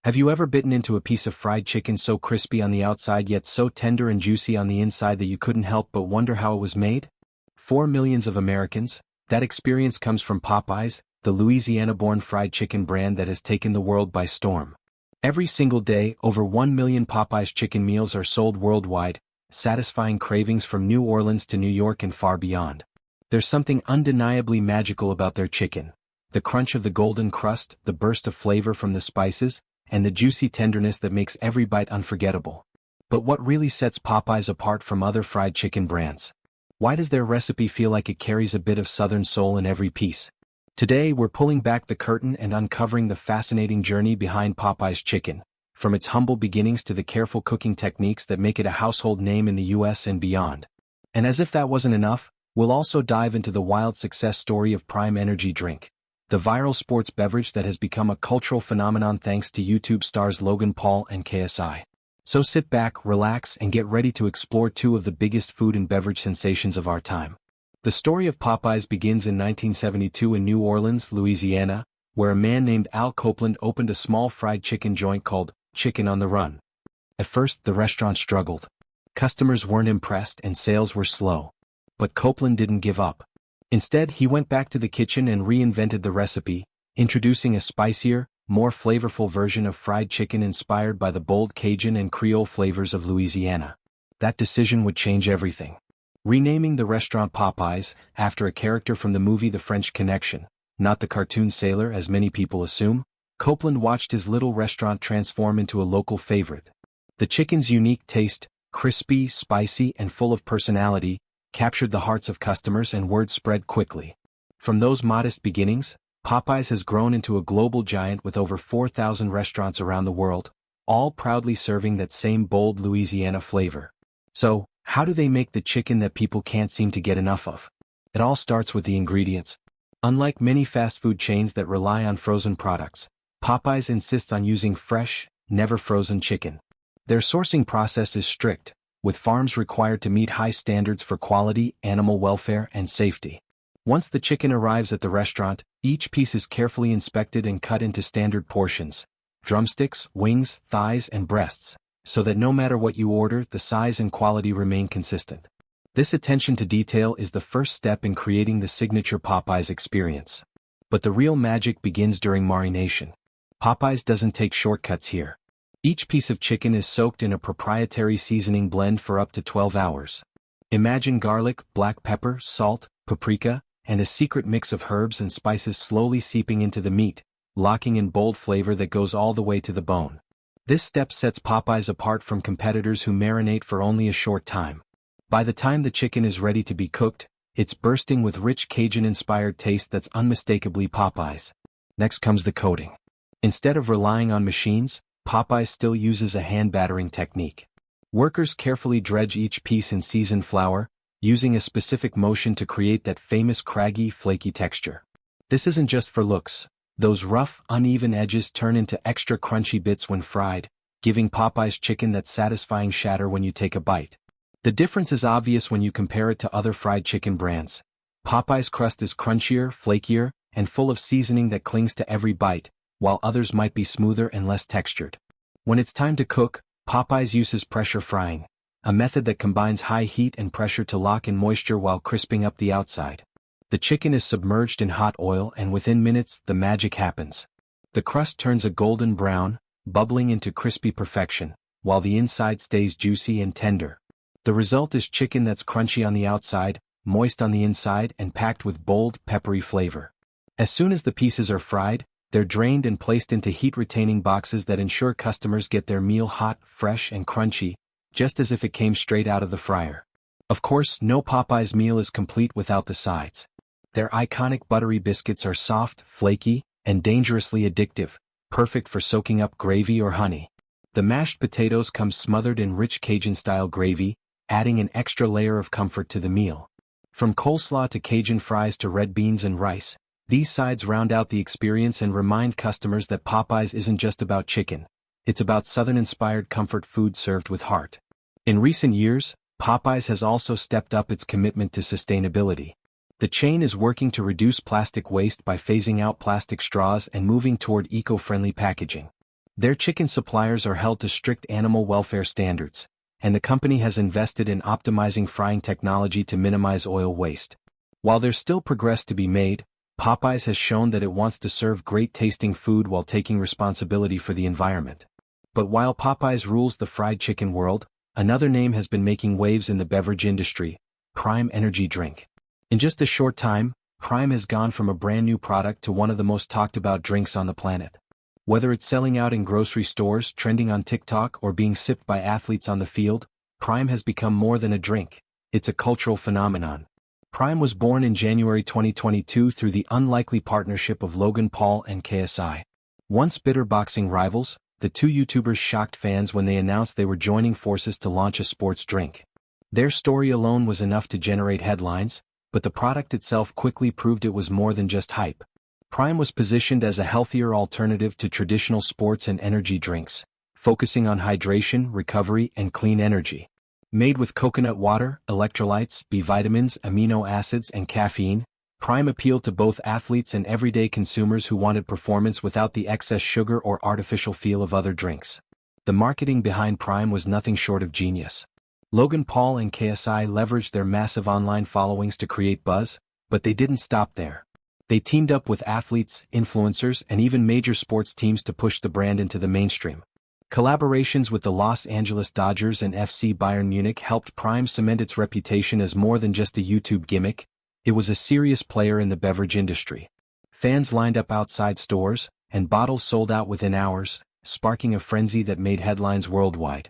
Have you ever bitten into a piece of fried chicken so crispy on the outside yet so tender and juicy on the inside that you couldn't help but wonder how it was made? For millions of Americans, that experience comes from Popeyes, the Louisiana-born fried chicken brand that has taken the world by storm. Every single day, over 1 million Popeyes chicken meals are sold worldwide, satisfying cravings from New Orleans to New York and far beyond. There's something undeniably magical about their chicken. The crunch of the golden crust, the burst of flavor from the spices, and the juicy tenderness that makes every bite unforgettable. But what really sets Popeyes apart from other fried chicken brands? Why does their recipe feel like it carries a bit of Southern soul in every piece? Today we're pulling back the curtain and uncovering the fascinating journey behind Popeyes chicken, from its humble beginnings to the careful cooking techniques that make it a household name in the US and beyond. And as if that wasn't enough, we'll also dive into the wild success story of Prime Energy Drink, the viral sports beverage that has become a cultural phenomenon thanks to YouTube stars Logan Paul and KSI. So sit back, relax, and get ready to explore two of the biggest food and beverage sensations of our time. The story of Popeyes begins in 1972 in New Orleans, Louisiana, where a man named Al Copeland opened a small fried chicken joint called Chicken on the Run. At first, the restaurant struggled. Customers weren't impressed and sales were slow. But Copeland didn't give up. Instead, he went back to the kitchen and reinvented the recipe, introducing a spicier, more flavorful version of fried chicken inspired by the bold Cajun and Creole flavors of Louisiana. That decision would change everything. Renaming the restaurant Popeyes, after a character from the movie The French Connection, not the cartoon sailor as many people assume, Copeland watched his little restaurant transform into a local favorite. The chicken's unique taste, crispy, spicy, and full of personality, captured the hearts of customers and word spread quickly. From those modest beginnings, Popeyes has grown into a global giant with over 4,000 restaurants around the world, all proudly serving that same bold Louisiana flavor. So, how do they make the chicken that people can't seem to get enough of? It all starts with the ingredients. Unlike many fast food chains that rely on frozen products, Popeyes insists on using fresh, never frozen chicken. Their sourcing process is strict, with farms required to meet high standards for quality, animal welfare, and safety. Once the chicken arrives at the restaurant, each piece is carefully inspected and cut into standard portions: drumsticks, wings, thighs, and breasts, so that no matter what you order, the size and quality remain consistent. This attention to detail is the first step in creating the signature Popeyes experience. But the real magic begins during marination. Popeyes doesn't take shortcuts here. Each piece of chicken is soaked in a proprietary seasoning blend for up to 12 hours. Imagine garlic, black pepper, salt, paprika, and a secret mix of herbs and spices slowly seeping into the meat, locking in bold flavor that goes all the way to the bone. This step sets Popeyes apart from competitors who marinate for only a short time. By the time the chicken is ready to be cooked, it's bursting with rich Cajun-inspired taste that's unmistakably Popeyes. Next comes the coating. Instead of relying on machines, Popeyes still uses a hand-battering technique. Workers carefully dredge each piece in seasoned flour, using a specific motion to create that famous craggy, flaky texture. This isn't just for looks. Those rough, uneven edges turn into extra crunchy bits when fried, giving Popeyes chicken that satisfying shatter when you take a bite. The difference is obvious when you compare it to other fried chicken brands. Popeyes' crust is crunchier, flakier, and full of seasoning that clings to every bite, while others might be smoother and less textured. When it's time to cook, Popeyes uses pressure frying, a method that combines high heat and pressure to lock in moisture while crisping up the outside. The chicken is submerged in hot oil and within minutes, the magic happens. The crust turns a golden brown, bubbling into crispy perfection, while the inside stays juicy and tender. The result is chicken that's crunchy on the outside, moist on the inside, and packed with bold, peppery flavor. As soon as the pieces are fried, they're drained and placed into heat-retaining boxes that ensure customers get their meal hot, fresh, and crunchy, just as if it came straight out of the fryer. Of course, no Popeyes meal is complete without the sides. Their iconic buttery biscuits are soft, flaky, and dangerously addictive, perfect for soaking up gravy or honey. The mashed potatoes come smothered in rich Cajun-style gravy, adding an extra layer of comfort to the meal. From coleslaw to Cajun fries to red beans and rice, these sides round out the experience and remind customers that Popeyes isn't just about chicken. It's about Southern-inspired comfort food served with heart. In recent years, Popeyes has also stepped up its commitment to sustainability. The chain is working to reduce plastic waste by phasing out plastic straws and moving toward eco-friendly packaging. Their chicken suppliers are held to strict animal welfare standards, and the company has invested in optimizing frying technology to minimize oil waste. While there's still progress to be made, Popeyes has shown that it wants to serve great-tasting food while taking responsibility for the environment. But while Popeyes rules the fried chicken world, another name has been making waves in the beverage industry: Prime Energy Drink. In just a short time, Prime has gone from a brand new product to one of the most talked about drinks on the planet. Whether it's selling out in grocery stores, trending on TikTok, or being sipped by athletes on the field, Prime has become more than a drink. It's a cultural phenomenon. Prime was born in January 2022 through the unlikely partnership of Logan Paul and KSI. Once bitter boxing rivals, the two YouTubers shocked fans when they announced they were joining forces to launch a sports drink. Their story alone was enough to generate headlines, but the product itself quickly proved it was more than just hype. Prime was positioned as a healthier alternative to traditional sports and energy drinks, focusing on hydration, recovery, and clean energy. Made with coconut water, electrolytes, B vitamins, amino acids, and caffeine, Prime appealed to both athletes and everyday consumers who wanted performance without the excess sugar or artificial feel of other drinks. The marketing behind Prime was nothing short of genius. Logan Paul and KSI leveraged their massive online followings to create buzz, but they didn't stop there. They teamed up with athletes, influencers, and even major sports teams to push the brand into the mainstream. Collaborations with the Los Angeles Dodgers and FC Bayern Munich helped Prime cement its reputation as more than just a YouTube gimmick. It was a serious player in the beverage industry. Fans lined up outside stores, and bottles sold out within hours, sparking a frenzy that made headlines worldwide.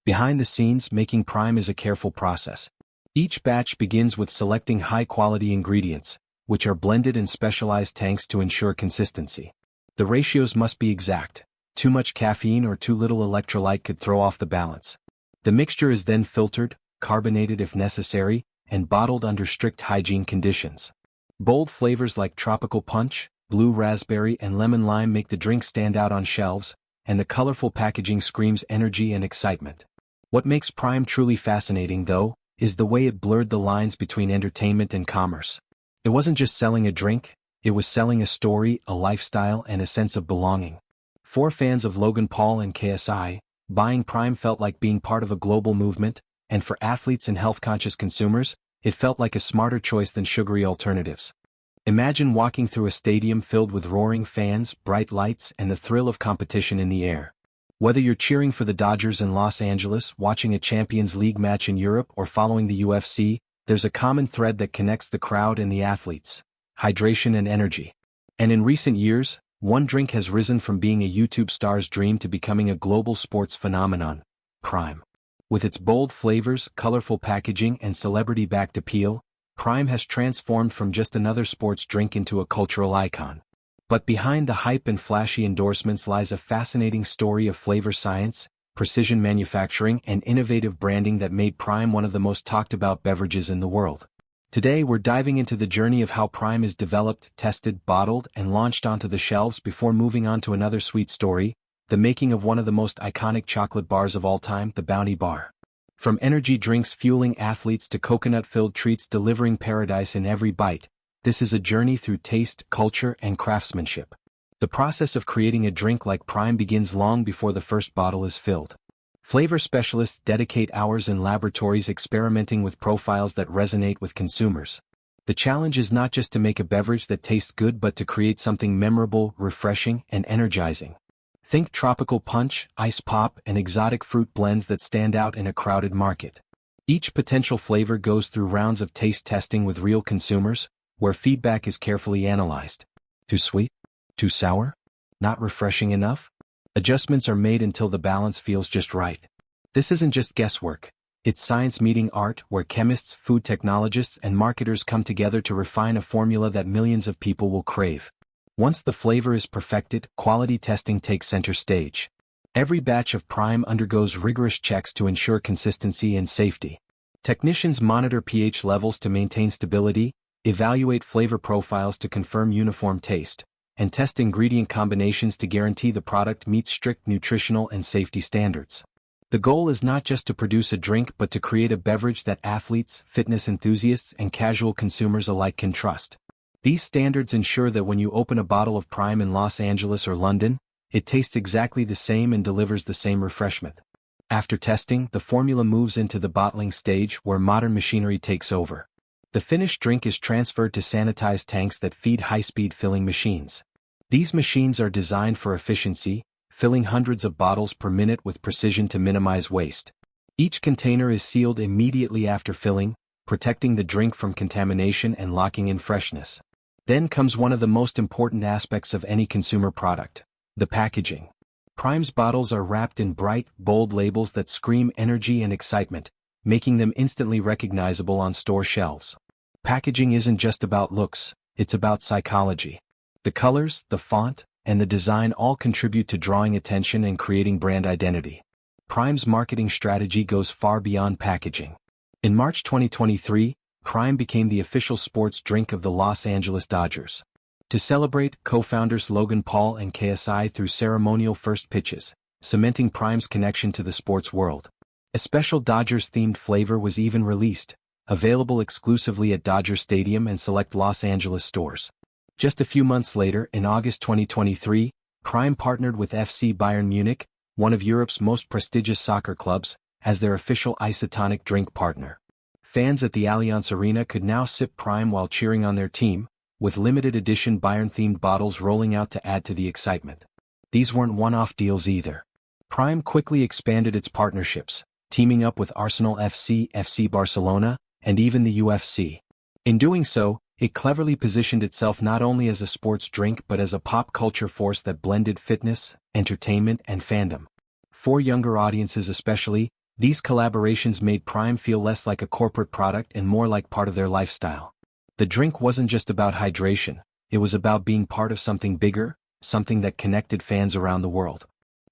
Behind the scenes, making Prime is a careful process. Each batch begins with selecting high-quality ingredients, which are blended in specialized tanks to ensure consistency. The ratios must be exact. Too much caffeine or too little electrolyte could throw off the balance. The mixture is then filtered, carbonated if necessary, and bottled under strict hygiene conditions. Bold flavors like tropical punch, blue raspberry, and lemon lime make the drink stand out on shelves, and the colorful packaging screams energy and excitement. What makes Prime truly fascinating, though, is the way it blurred the lines between entertainment and commerce. It wasn't just selling a drink, it was selling a story, a lifestyle, and a sense of belonging. For fans of Logan Paul and KSI, buying Prime felt like being part of a global movement, and for athletes and health-conscious consumers, it felt like a smarter choice than sugary alternatives. Imagine walking through a stadium filled with roaring fans, bright lights, and the thrill of competition in the air. Whether you're cheering for the Dodgers in Los Angeles, watching a Champions League match in Europe, or following the UFC, there's a common thread that connects the crowd and the athletes: hydration and energy. And in recent years, one drink has risen from being a YouTube star's dream to becoming a global sports phenomenon: Prime. With its bold flavors, colorful packaging, and celebrity-backed appeal, Prime has transformed from just another sports drink into a cultural icon. But behind the hype and flashy endorsements lies a fascinating story of flavor science, precision manufacturing, and innovative branding that made Prime one of the most talked-about beverages in the world. Today we're diving into the journey of how Prime is developed, tested, bottled, and launched onto the shelves before moving on to another sweet story: the making of one of the most iconic chocolate bars of all time, the Bounty Bar. From energy drinks fueling athletes to coconut-filled treats delivering paradise in every bite, this is a journey through taste, culture, and craftsmanship. The process of creating a drink like Prime begins long before the first bottle is filled. Flavor specialists dedicate hours in laboratories experimenting with profiles that resonate with consumers. The challenge is not just to make a beverage that tastes good but to create something memorable, refreshing, and energizing. Think tropical punch, ice pop, and exotic fruit blends that stand out in a crowded market. Each potential flavor goes through rounds of taste testing with real consumers, where feedback is carefully analyzed. Too sweet? Too sour? Not refreshing enough? Adjustments are made until the balance feels just right. This isn't just guesswork. It's science meeting art, where chemists, food technologists, and marketers come together to refine a formula that millions of people will crave. Once the flavor is perfected, quality testing takes center stage. Every batch of Prime undergoes rigorous checks to ensure consistency and safety. Technicians monitor pH levels to maintain stability, evaluate flavor profiles to confirm uniform taste, and test ingredient combinations to guarantee the product meets strict nutritional and safety standards. The goal is not just to produce a drink but to create a beverage that athletes, fitness enthusiasts, and casual consumers alike can trust. These standards ensure that when you open a bottle of Prime in Los Angeles or London, it tastes exactly the same and delivers the same refreshment. After testing, the formula moves into the bottling stage where modern machinery takes over. The finished drink is transferred to sanitized tanks that feed high-speed filling machines. These machines are designed for efficiency, filling hundreds of bottles per minute with precision to minimize waste. Each container is sealed immediately after filling, protecting the drink from contamination and locking in freshness. Then comes one of the most important aspects of any consumer product: the packaging. Prime's bottles are wrapped in bright, bold labels that scream energy and excitement, making them instantly recognizable on store shelves. Packaging isn't just about looks, it's about psychology. The colors, the font, and the design all contribute to drawing attention and creating brand identity. Prime's marketing strategy goes far beyond packaging. In March 2023, Prime became the official sports drink of the Los Angeles Dodgers. To celebrate, co-founders Logan Paul and KSI threw ceremonial first pitches, cementing Prime's connection to the sports world. A special Dodgers-themed flavor was even released, available exclusively at Dodger Stadium and select Los Angeles stores. Just a few months later, in August 2023, Prime partnered with FC Bayern Munich, one of Europe's most prestigious soccer clubs, as their official isotonic drink partner. Fans at the Allianz Arena could now sip Prime while cheering on their team, with limited-edition Bayern-themed bottles rolling out to add to the excitement. These weren't one-off deals either. Prime quickly expanded its partnerships, teaming up with Arsenal FC, FC Barcelona, and even the UFC. In doing so, it cleverly positioned itself not only as a sports drink but as a pop culture force that blended fitness, entertainment, and fandom. For younger audiences especially, these collaborations made Prime feel less like a corporate product and more like part of their lifestyle. The drink wasn't just about hydration, it was about being part of something bigger, something that connected fans around the world.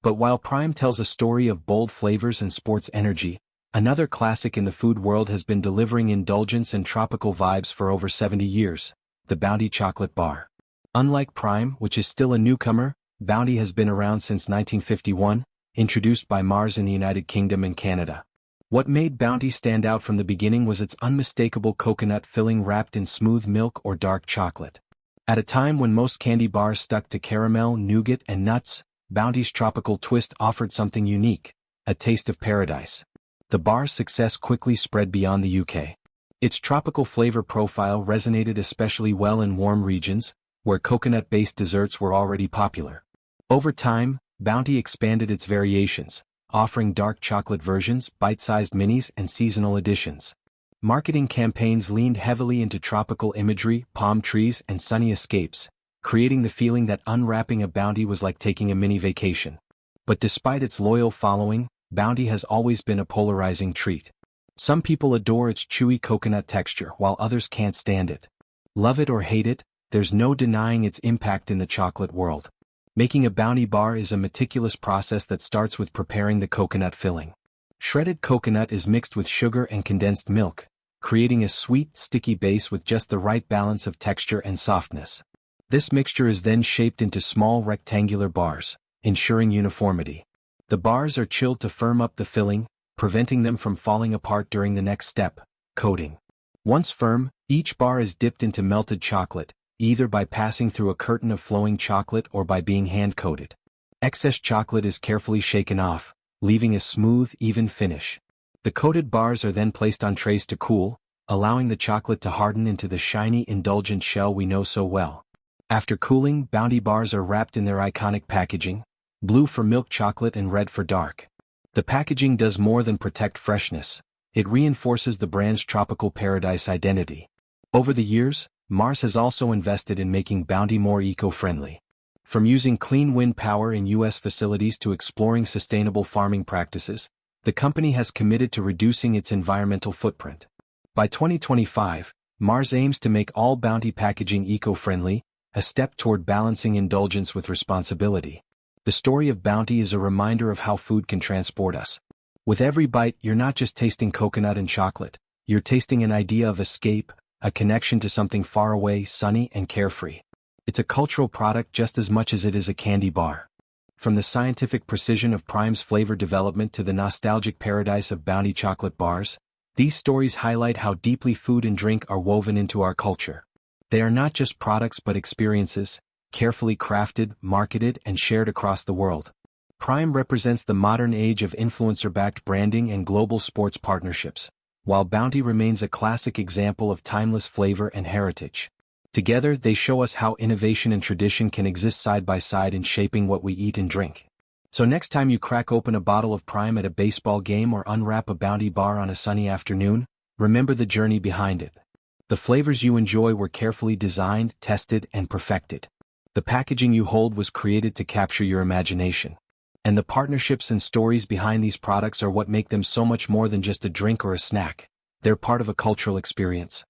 But while Prime tells a story of bold flavors and sports energy, another classic in the food world has been delivering indulgence and tropical vibes for over 70 years, the Bounty chocolate bar. Unlike Prime, which is still a newcomer, Bounty has been around since 1951, introduced by Mars in the United Kingdom and Canada. What made Bounty stand out from the beginning was its unmistakable coconut filling wrapped in smooth milk or dark chocolate. At a time when most candy bars stuck to caramel, nougat, and nuts, Bounty's tropical twist offered something unique, a taste of paradise. The bar's success quickly spread beyond the UK. Its tropical flavor profile resonated especially well in warm regions, where coconut-based desserts were already popular. Over time, Bounty expanded its variations, offering dark chocolate versions, bite-sized minis, and seasonal editions. Marketing campaigns leaned heavily into tropical imagery, palm trees, and sunny escapes, creating the feeling that unwrapping a Bounty was like taking a mini vacation. But despite its loyal following, Bounty has always been a polarizing treat. Some people adore its chewy coconut texture while others can't stand it. Love it or hate it, there's no denying its impact in the chocolate world. Making a Bounty bar is a meticulous process that starts with preparing the coconut filling. Shredded coconut is mixed with sugar and condensed milk, creating a sweet, sticky base with just the right balance of texture and softness. This mixture is then shaped into small rectangular bars, ensuring uniformity. The bars are chilled to firm up the filling, preventing them from falling apart during the next step, coating. Once firm, each bar is dipped into melted chocolate, either by passing through a curtain of flowing chocolate or by being hand-coated. Excess chocolate is carefully shaken off, leaving a smooth, even finish. The coated bars are then placed on trays to cool, allowing the chocolate to harden into the shiny, indulgent shell we know so well. After cooling, Bounty bars are wrapped in their iconic packaging, blue for milk chocolate and red for dark. The packaging does more than protect freshness, it reinforces the brand's tropical paradise identity. Over the years, Mars has also invested in making Bounty more eco-friendly. From using clean wind power in U.S. facilities to exploring sustainable farming practices, the company has committed to reducing its environmental footprint. By 2025, Mars aims to make all Bounty packaging eco-friendly, a step toward balancing indulgence with responsibility. The story of Bounty is a reminder of how food can transport us. With every bite, you're not just tasting coconut and chocolate, you're tasting an idea of escape, a connection to something far away, sunny, and carefree. It's a cultural product just as much as it is a candy bar. From the scientific precision of Prime's flavor development to the nostalgic paradise of Bounty chocolate bars, these stories highlight how deeply food and drink are woven into our culture. They are not just products but experiences, carefully crafted, marketed, and shared across the world. Prime represents the modern age of influencer-backed branding and global sports partnerships, while Bounty remains a classic example of timeless flavor and heritage. Together, they show us how innovation and tradition can exist side by side in shaping what we eat and drink. So next time you crack open a bottle of Prime at a baseball game or unwrap a Bounty bar on a sunny afternoon, remember the journey behind it. The flavors you enjoy were carefully designed, tested, and perfected. The packaging you hold was created to capture your imagination. And the partnerships and stories behind these products are what make them so much more than just a drink or a snack. They're part of a cultural experience.